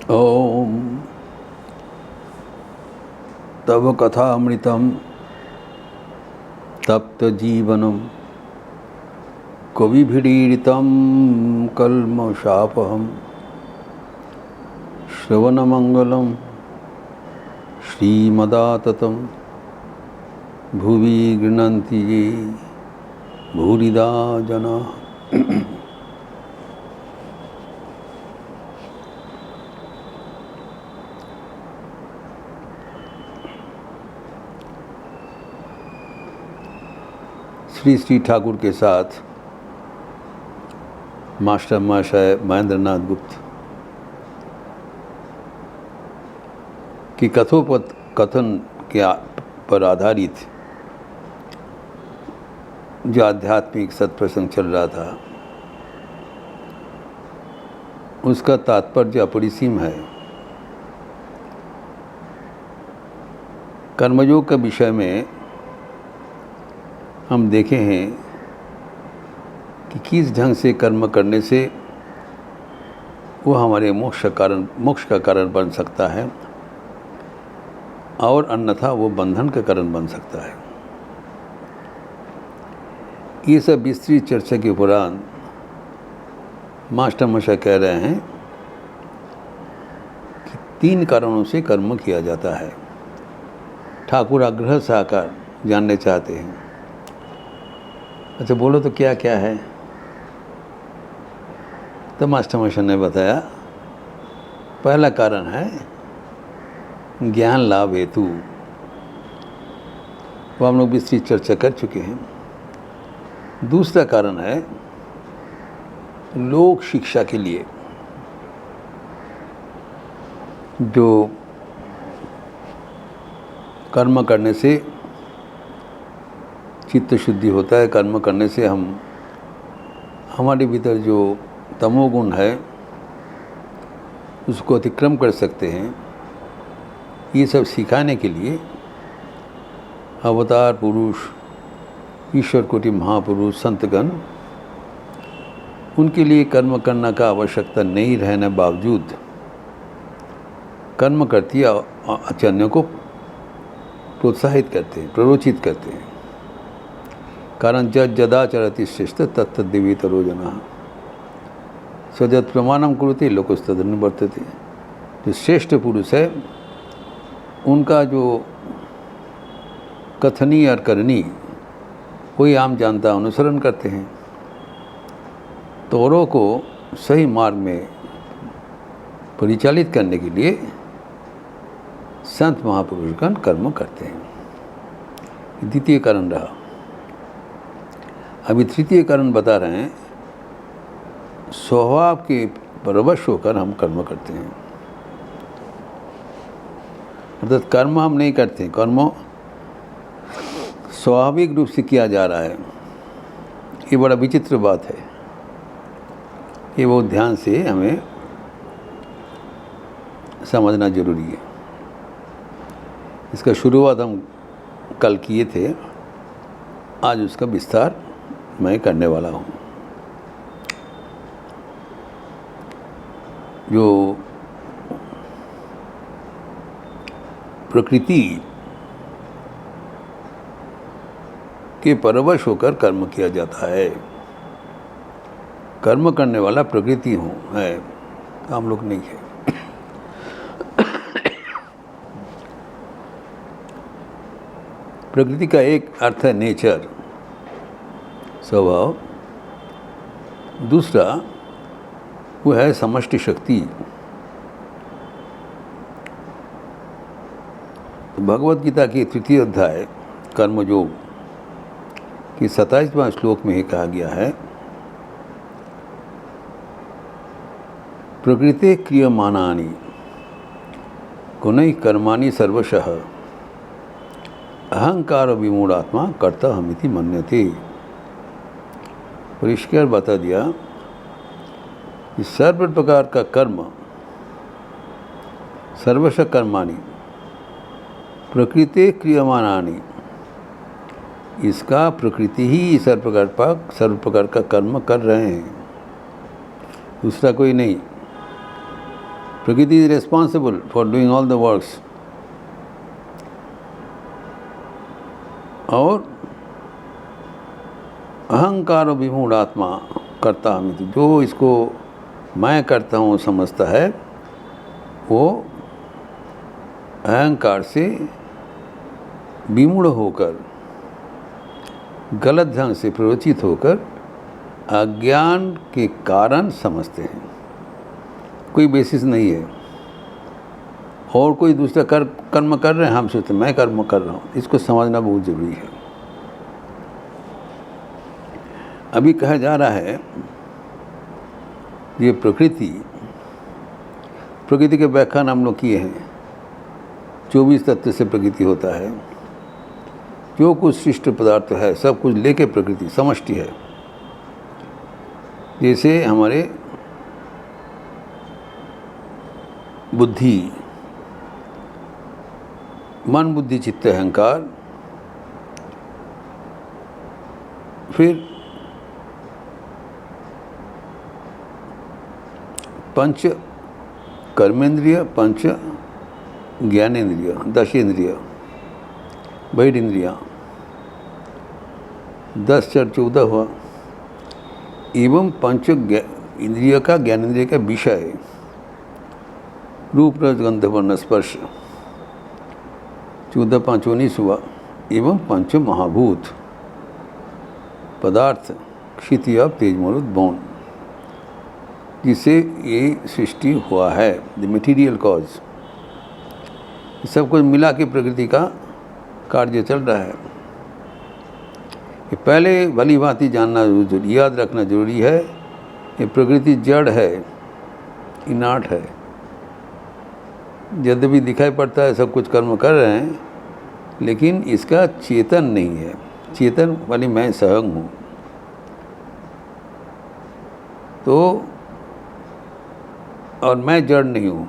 ओम तव कथामृतं तप्तजीवनं कविभिरीडितं कल्मषापहं श्रवणमंगलं श्रीमदाततं भुवि गृह्णन्ति ये भूरिदा जनाः। श्री श्री ठाकुर के साथ मास्टर महाशय महेंद्र नाथ गुप्त की कथन के पर आधारित जो आध्यात्मिक सत्प्रसंग चल रहा था उसका तात्पर्य अपरिसीम है। कर्मयोग के विषय में हम देखे हैं कि किस ढंग से कर्म करने से वो हमारे मोक्ष का कारण बन सकता है और अन्यथा वो बंधन का कारण बन सकता है। ये सब विस्तृत चर्चा के उपरांत मास्टर मशा कह रहे हैं कि 3 कारणों से कर्म किया जाता है। ठाकुर आग्रह से आकर जानने चाहते हैं, अच्छा बोलो तो क्या क्या है। तो मास्टर मशा ने बताया, पहला कारण है ज्ञान लाभ हेतु, वो हम लोग विस्तृत चर्चा कर चुके हैं। दूसरा कारण है लोक शिक्षा के लिए, जो कर्म करने से चित्त शुद्धि होता है। कर्म करने से हम हमारे भीतर जो तमोगुण है उसको अतिक्रम कर सकते हैं। ये सब सिखाने के लिए अवतार पुरुष, ईश्वर कोटि महापुरुष, संतगण, उनके लिए कर्म करना का आवश्यकता नहीं रहने बावजूद कर्म करती आचरणों को प्रोत्साहित करते हैं, प्ररोचित करते हैं। कारण जदा चरति श्रेष्ठ तत्तद्दिवीतरो जनः स्वजत प्रमाणम कुरुते लोकस्तदनुवर्तते। जो श्रेष्ठ पुरुष है उनका जो कथनी और करनी कोई आम जनता अनुसरण करते हैं। तो औरों को सही मार्ग में परिचालित करने के लिए संत महापुरुषगण कर्म करते हैं। द्वितीय कारण रहा। अभी तृतीय कारण बता रहे हैं, स्वभाव के परवश होकर हम कर्म करते हैं। अर्थात कर्म हम नहीं करते, कर्म स्वाभाविक रूप से किया जा रहा है। ये बड़ा विचित्र बात है। ये बहुत ध्यान से हमें समझना जरूरी है। इसका शुरुआत हम कल किए थे, आज उसका विस्तार मैं करने वाला हूँ। जो प्रकृति के परवश होकर कर्म किया जाता है, कर्म करने वाला प्रकृति है, हम लोग नहीं है। प्रकृति का एक अर्थ है नेचर, स्वभाव। दूसरा वो है समष्टि शक्ति। भगवद गीता की 3 अध्याय कर्मयोग की 27वां श्लोक में ही कहा गया है, प्रकृते क्रियमाणानि गुणैः कर्माणि सर्वशः अहंकार विमूढ़ात्मा कर्ता हमिति मन्यते। परिष्कार बता दिया कि सर्व प्रकार का कर्म, सर्वश कर्माणि प्रकृति क्रियमाणानि, इसका प्रकृति ही सर्व प्रकार का कर्म कर रहे हैं, दूसरा कोई नहीं। प्रकृति is responsible for doing all the works. और अहंकार विमूढ़ आत्मा करता हमिति, जो इसको मैं करता हूँ समझता है, वो अहंकार से विमूढ़ होकर, गलत ढंग से प्ररोचित होकर अज्ञान के कारण समझते हैं। कोई बेसिस नहीं है, और कोई दूसरा कर्म कर रहे हैं, हम सोचते मैं कर्म कर रहा हूँ। इसको समझना बहुत ज़रूरी है। अभी कहा जा रहा है ये प्रकृति के व्याख्यान हम लोग किए हैं। 24 तत्व से प्रकृति होता है। जो कुछ सृष्ट पदार्थ है सब कुछ लेके प्रकृति समष्टि है। जैसे हमारे बुद्धि, मन बुद्धि चित्त अहंकार, फिर पंच कर्मेंद्रिय, पंच ज्ञानेंद्रिय, 10 इंद्रिय, बहिर इंद्रिया, 10 4 14 हुआ, एवं पंच इंद्रिय का ज्ञानेंद्रिय का विषय रूप रस गंध वर्ण स्पर्श, 14 5 19 हुआ, एवं पंच महाभूत पदार्थ क्षिति अब तेज मरुद बौन, जिससे ये सृष्टि हुआ है, द मटीरियल कॉज। सब कुछ मिला के प्रकृति का कार्य चल रहा है। ये पहले भली भांति जानना जरूरी, याद रखना जरूरी है। ये प्रकृति जड़ है, इनाट है। यद्यपि दिखाई पड़ता है सब कुछ कर्म कर रहे हैं, लेकिन इसका चेतन नहीं है। चेतन वाली मैं स्वयं हूँ। तो और मैं जड़ नहीं हूँ,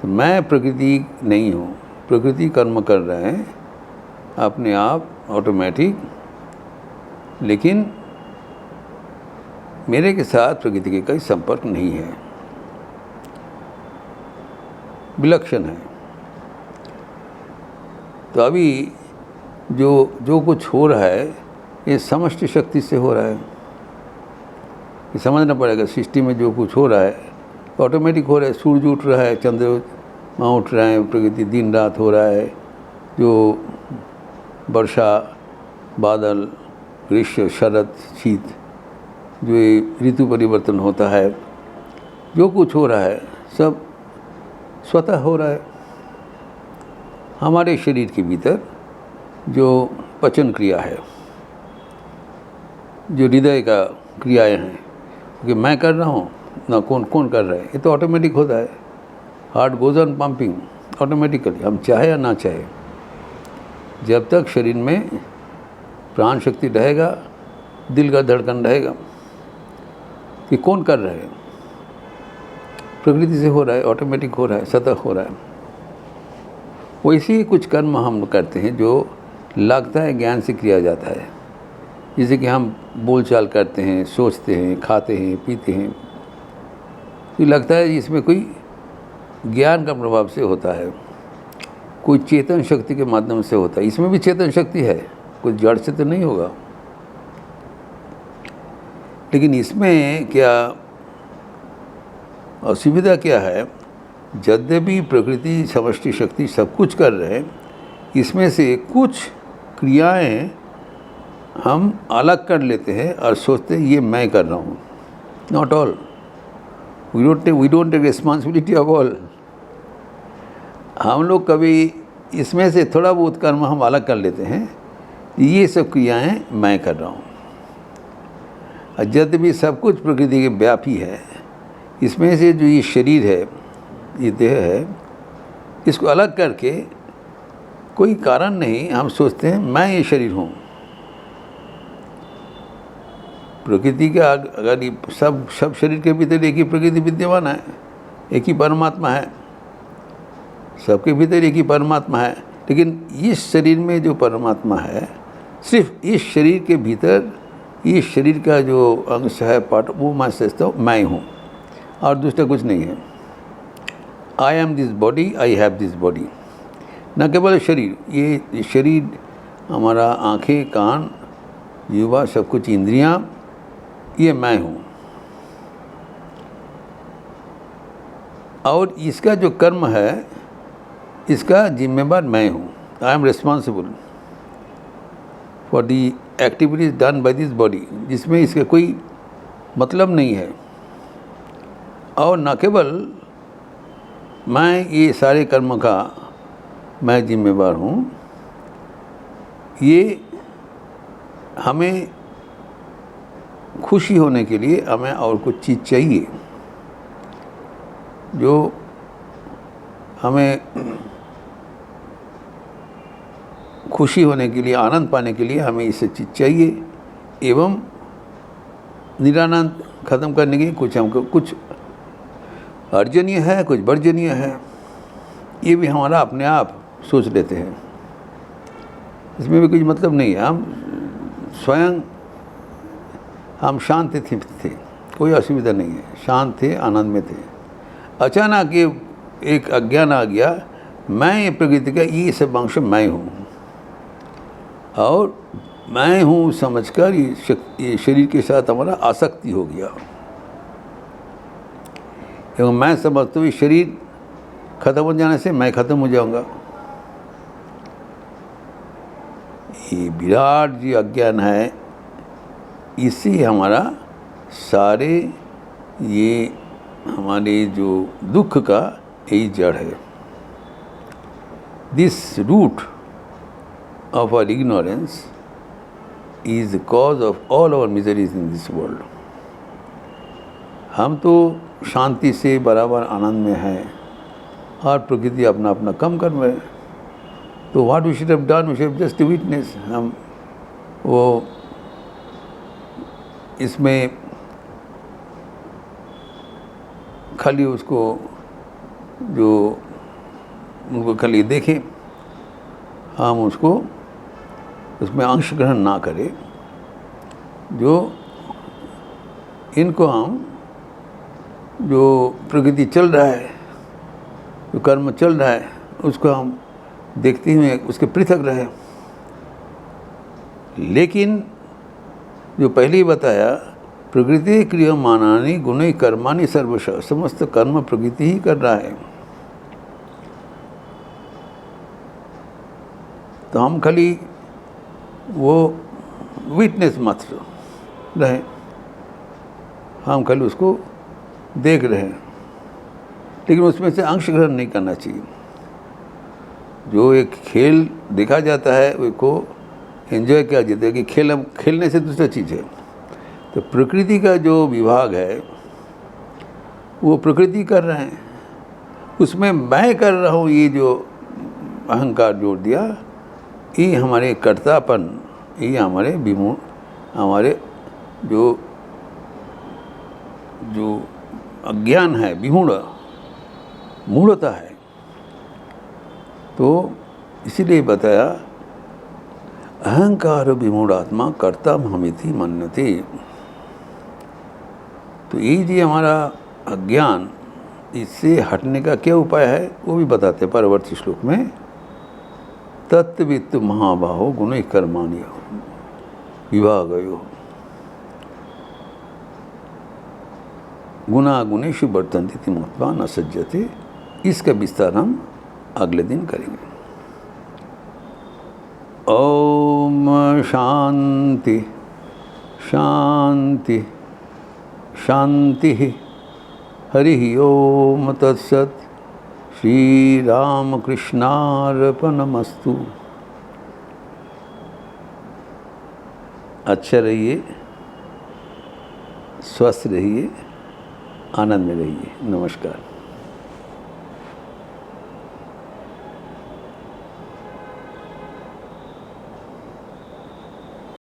तो मैं प्रकृति नहीं हूँ। प्रकृति कर्म कर रहे हैं अपने आप ऑटोमेटिक, लेकिन मेरे के साथ प्रकृति के कोई संपर्क नहीं है, विलक्षण है। तो अभी जो कुछ हो रहा है ये समष्टि शक्ति से हो रहा है। ये समझना पड़ेगा। सृष्टि में जो कुछ हो रहा है ऑटोमेटिक हो रहा है। सूरज उठ रहा है, चंद्रमा उठ रहे हैं, प्रकृति दिन रात हो रहा है। जो वर्षा, बादल, ग्रीष्म, शरद, शीत, जो ये ऋतु परिवर्तन होता है, जो कुछ हो रहा है सब स्वतः हो रहा है। हमारे शरीर के भीतर जो पचन क्रिया है, जो हृदय का क्रियाएं हैं, कि मैं कर रहा हूँ ना कौन कर रहा है, ये तो ऑटोमेटिक होता है। Heart goes on pumping automatically, हम चाहे या ना चाहे। जब तक शरीर में प्राण शक्ति रहेगा, दिल का धड़कन रहेगा। कि कौन कर रहा है? प्रकृति से हो रहा है, ऑटोमेटिक हो रहा है, सतत हो रहा है। वैसे ही कुछ कर्म हम करते हैं जो लगता है ज्ञान से किया जाता है। जैसे कि हम बोलचाल करते हैं, सोचते हैं, खाते हैं, पीते हैं, तो लगता है इसमें कोई ज्ञान का प्रभाव से होता है, कोई चेतन शक्ति के माध्यम से होता है। इसमें भी चेतन शक्ति है, कोई जड़ से तो नहीं होगा। लेकिन इसमें क्या असुविधा क्या है? यद्यपि प्रकृति समष्टि शक्ति सब कुछ कर रहे हैं, इसमें से कुछ क्रियाएं हम अलग कर लेते हैं और सोचते हैं ये मैं कर रहा हूँ। Not all. We don't take responsibility of all. हम लोग कभी इसमें से थोड़ा बहुत कर्म हम अलग कर लेते हैं, ये सब क्रियाएं मैं कर रहा हूँ। यद्यपि सब कुछ प्रकृति के व्यापी है, इसमें से जो ये शरीर है, ये देह है, इसको अलग करके कोई कारण नहीं हम सोचते हैं मैं ये शरीर हूँ। प्रकृति का अगर ये सब शरीर के भीतर एक ही प्रकृति विद्यमान है, एक ही परमात्मा है, सबके भीतर एक ही परमात्मा है। लेकिन इस शरीर में जो परमात्मा है, सिर्फ इस शरीर के भीतर इस शरीर का जो अंश है, पार्ट, वो मैं सोचता हूँ मैं हूँ, और दूसरा कुछ नहीं है। I am this body, I have this body. न केवल शरीर, ये शरीर हमारा आँखें, कान, जीवा, सब कुछ इंद्रियाँ, ये मैं हूँ। और इसका जो कर्म है, इसका जिम्मेदार मैं हूँ। I am responsible for the activities done by this body, जिसमें इसका कोई मतलब नहीं है। और न केवल मैं ये सारे कर्म का मैं जिम्मेदार हूँ, ये हमें खुशी होने के लिए हमें और कुछ चीज़ चाहिए, जो हमें खुशी होने के लिए, आनंद पाने के लिए हमें इससे चीज़ चाहिए, एवं निरानंद ख़त्म करने के कुछ हमको कुछ अर्जनीय है, कुछ वर्जनीय है। ये भी हमारा अपने आप सोच लेते हैं, इसमें भी कुछ मतलब नहीं है। हम स्वयं हम शांत थे, कोई असुविधा नहीं है, शांत थे, आनंद में थे। अचानक ये एक अज्ञान आ गया, मैं ये प्रकृति का ये सब अंश मैं हूँ, और मैं हूँ समझकर ये शरीर के साथ हमारा आसक्ति हो गया। एवं मैं समझता हूँ शरीर खत्म हो जाने से मैं खत्म हो जाऊंगा। ये विराट जी अज्ञान है, इससे हमारा सारे ये हमारे जो दुख का यही जड़ है। This root of our ignorance is the cause of all our miseries in this world. हम तो शांति से बराबर आनंद में हैं, और प्रकृति अपना अपना कम कर रहे हैं। तो what we should have done, we should have just witness. हम वो इसमें खाली उसको जो उनको खाली देखें, हम उसको उसमें अंश ग्रहण ना करें। जो इनको हम जो प्रकृति चल रहा है, जो कर्म चल रहा है, उसको हम देखते हुए उसके पृथक रहे। लेकिन जो पहले ही बताया, प्रकृति क्रियमाणानि गुणैः कर्माणि सर्वशः, समस्त कर्म प्रकृति ही कर रहा है। तो हम खाली वो विटनेस मात्र रहे, हम खाली उसको देख रहे हैं, लेकिन उसमें से अंश ग्रहण नहीं करना चाहिए। जो एक खेल देखा जाता है उसको एंजॉय किया जाता है कि खेलने से दूसरा चीज़ है। तो प्रकृति का जो विभाग है वो प्रकृति कर रहे हैं, उसमें मैं कर रहा हूँ, ये जो अहंकार जोड़ दिया, ये हमारे कर्तापन, ये हमारे विमूढ़, हमारे जो अज्ञान है, विमूढ़ मूढ़ता है। तो इसीलिए बताया अहंकार विमूढ़ात्मा कर्ता हमिति मन्यते। तो ये जी हमारा अज्ञान, इससे हटने का क्या उपाय है वो भी बताते परवर्ती श्लोक में। तत्वित्त महाबाहो गुणैः कर्माणि विभागयो गुणा गुणेषु वर्तन्ते इति मत्वा न सज्जते। इसका विस्तार हम अगले दिन करेंगे। ओम शांति शांति शांति। हरि ओम तत्सत्। श्री रामकृष्णार्पणमस्तु। अच्छा रहिए, स्वस्थ रहिए, आनंद में रहिए। नमस्कार।